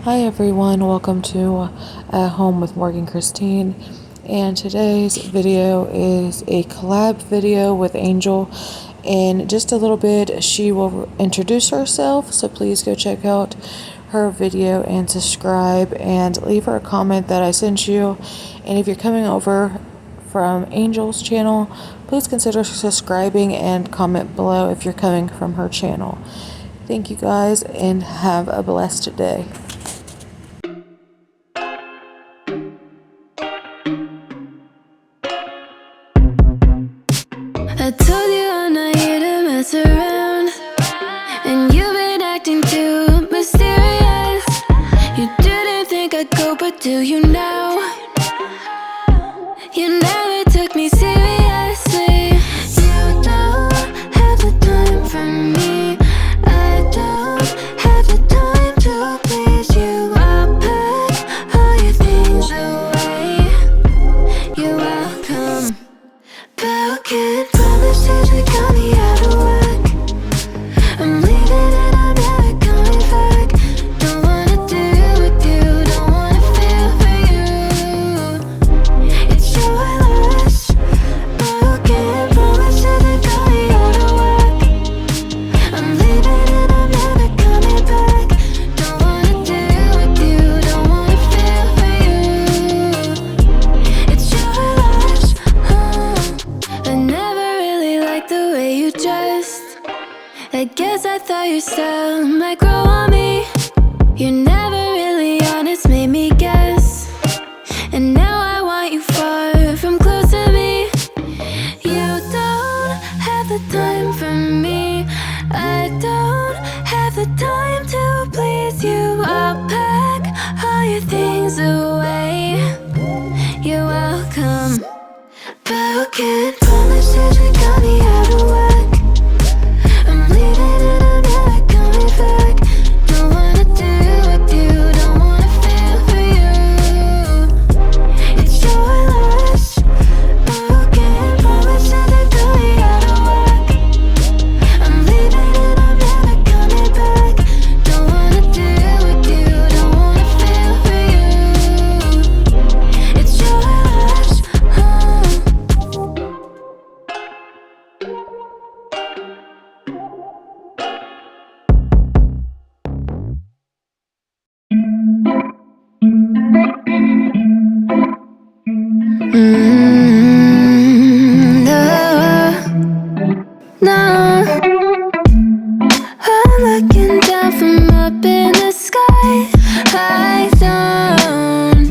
Hi everyone, welcome to At Home with Morgan Christine, and today's video is a collab video with Angel. In just a little bit she will introduce herself, so please go check out her video and subscribe and leave her a comment that I sent you. And if you're coming over from Angel's channel, please consider subscribing and comment below if you're coming from her channel. Thank you guys and have a blessed day. I told you I'm not here to mess around, and you've been acting too mysterious. You didn't think I'd go, but do you now? You never took me seriously. You don't have the time for me. I don't have the time to please you. I'll pack all your things away. You're welcome. Broken promises that got me out of work. I'm leaving and I'm never coming back. Don't wanna deal with you, don't wanna feel for you. It's your loss. Broken promises that got me out of work. I'm leaving and I'm never coming back. Don't wanna deal with you, don't wanna feel for you. It's your loss. I never really liked the way you dressed. I guess I thought your style might grow on me. You're never really honest, made me guess. And now I want you far from close to me. You don't have the time for me. I don't have the time to please you. I'll pack all your things away. You're welcome. Broken promises that got me out of work. I'm leaving and I'm never coming back. Don't wanna deal with you, don't wanna feel for you. It's your loss. Broken promises that got me out of work. I'm leaving and I'm never coming back. Don't wanna deal with you, don't wanna feel for you. It's your loss. No, I'm looking down from up in the sky. I don't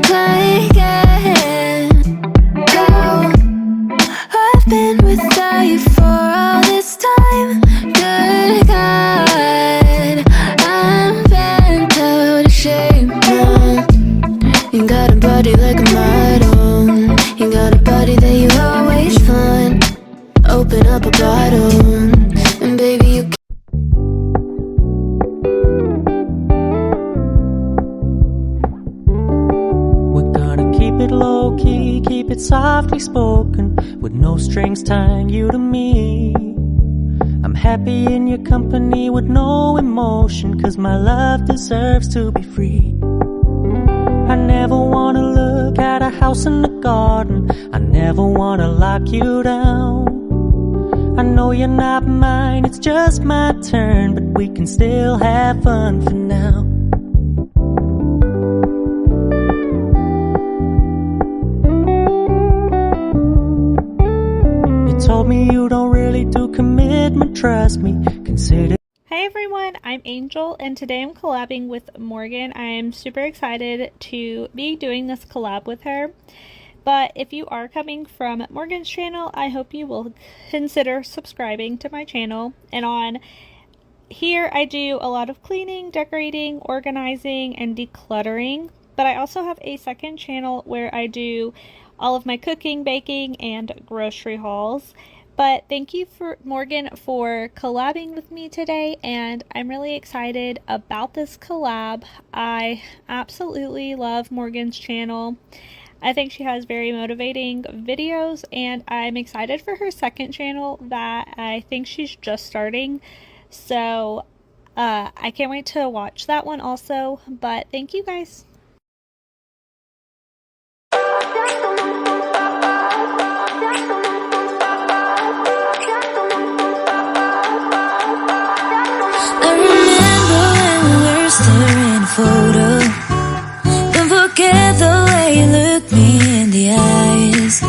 quite get how I've been without you for all this time. Good God, I'm bent out of shape now. You got a body like a model. You got a body that you always find. Open up a bottle, and baby you We're gonna keep it low-key, keep it softly spoken, with no strings tying you to me. I'm happy in your company with no emotion, 'cause my love deserves to be free. I never wanna look at a house in the garden, I never wanna lock you down. I know you're not mine, it's just my turn, but we can still have fun for now. You told me you don't really do commitment, trust me, consider. Hi everyone, I'm Angel and today I'm collabing with Morgan. I am super excited to be doing this collab with her. But if you are coming from Morgan's channel, I hope you will consider subscribing to my channel. And on here I do a lot of cleaning, decorating, organizing, and decluttering. But I also have a second channel where I do all of my cooking, baking, and grocery hauls. But thank you for Morgan for collabing with me today, and I'm really excited about this collab. I absolutely love Morgan's channel. I think she has very motivating videos, and I'm excited for her second channel that I think she's just starting. So I can't wait to watch that one also, but thank you guys. I remember when we were staring at a photo. Don't forget the way you look me in the eyes.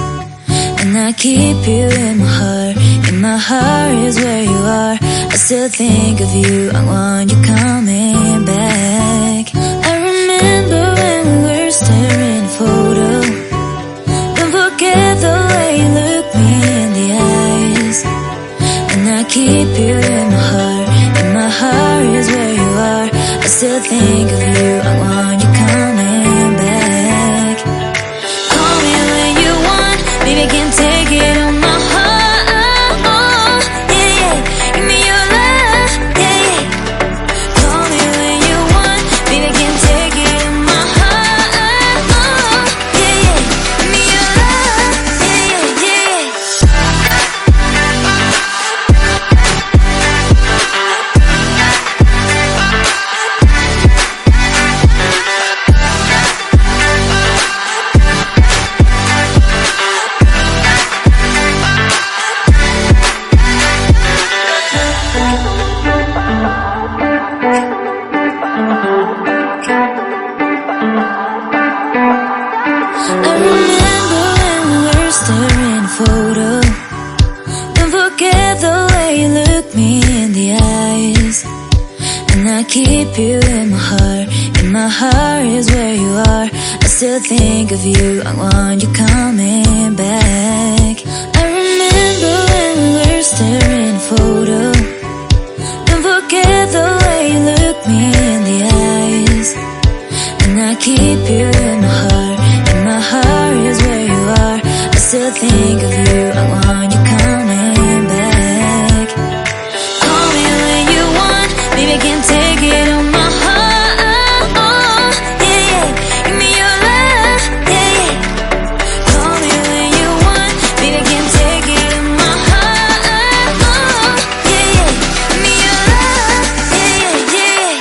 And I keep you in my heart. In my heart is where you are. I still think of you. I want you coming back. I remember when we were staring at a photo. Don't forget the way you look me in the eyes. And I keep you in my heart. In my heart is where you are. I still think of you. I want you coming back. Call me when you want. Baby, I can't take it on my heart. Yeah, yeah. Give me your love. Yeah, yeah. Call me when you want. Baby, I can't take it on my heart. Yeah, yeah. Give me your love. Yeah, yeah, yeah. I remember when we were staring at a photo. Don't forget the way you look me in the eyes. And I keep you in my heart. In my heart is where you are. I still think of you. I want you coming back. I remember when we were staring at a photo. Don't forget the way you look me in the eyes. And I keep you in my heart. In my heart is where you are. I still think of you. I want you coming back. Call me when you want. Baby, I can't take it on my heart. Yeah, yeah. Give me your love. Yeah, yeah. Call me when you want. Baby, I can't take it on my heart. Yeah, yeah. Give me your love. Yeah, yeah, yeah.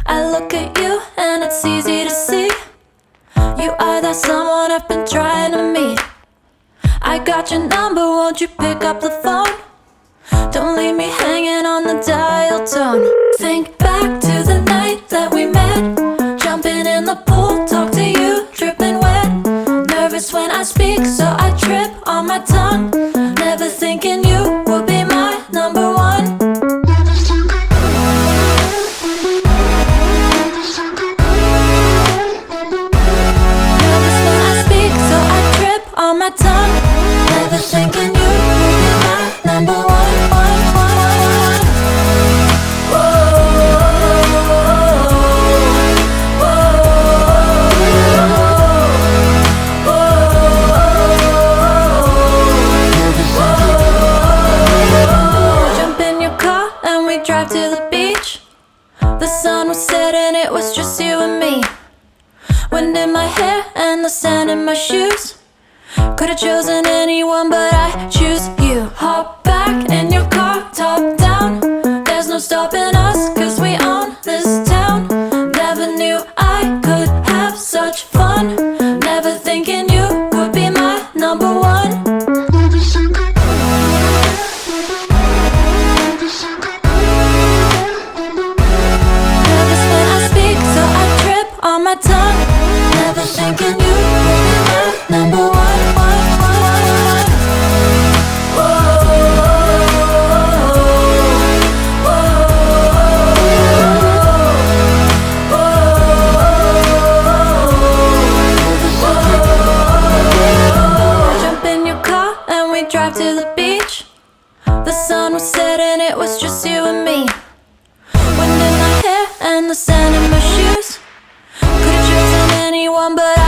I look at you and it's easy to see. You are that someone I've been trying to meet. I got your number, won't you pick up the phone? Don't leave me hanging on the dial tone. Think back to the night that we met. Jumping in the pool, talk to you, dripping wet. Nervous when I speak, so I trip on my tongue. Never thinking you would be my number one. Nervous when I speak, so I trip on my tongue. Never thinking you would be my number one. Jump in your car and we drive to the beach. The sun was setting, it was just you and me. Wind in my hair and the sand in my shoes. Could've chosen anyone, but I choose you. Hop back in your car, top down. There's no stopping us, cause we own this town. Never knew I could have such fun. Never thinking you would be my number one. Nervous when I speak, so I trip on my tongue. Never thinking you would be my number one. Jump in your car and we drive to the beach. The sun was setting, it was just you and me. Wind in my hair and the sand in my shoes. Could've chosen anyone, but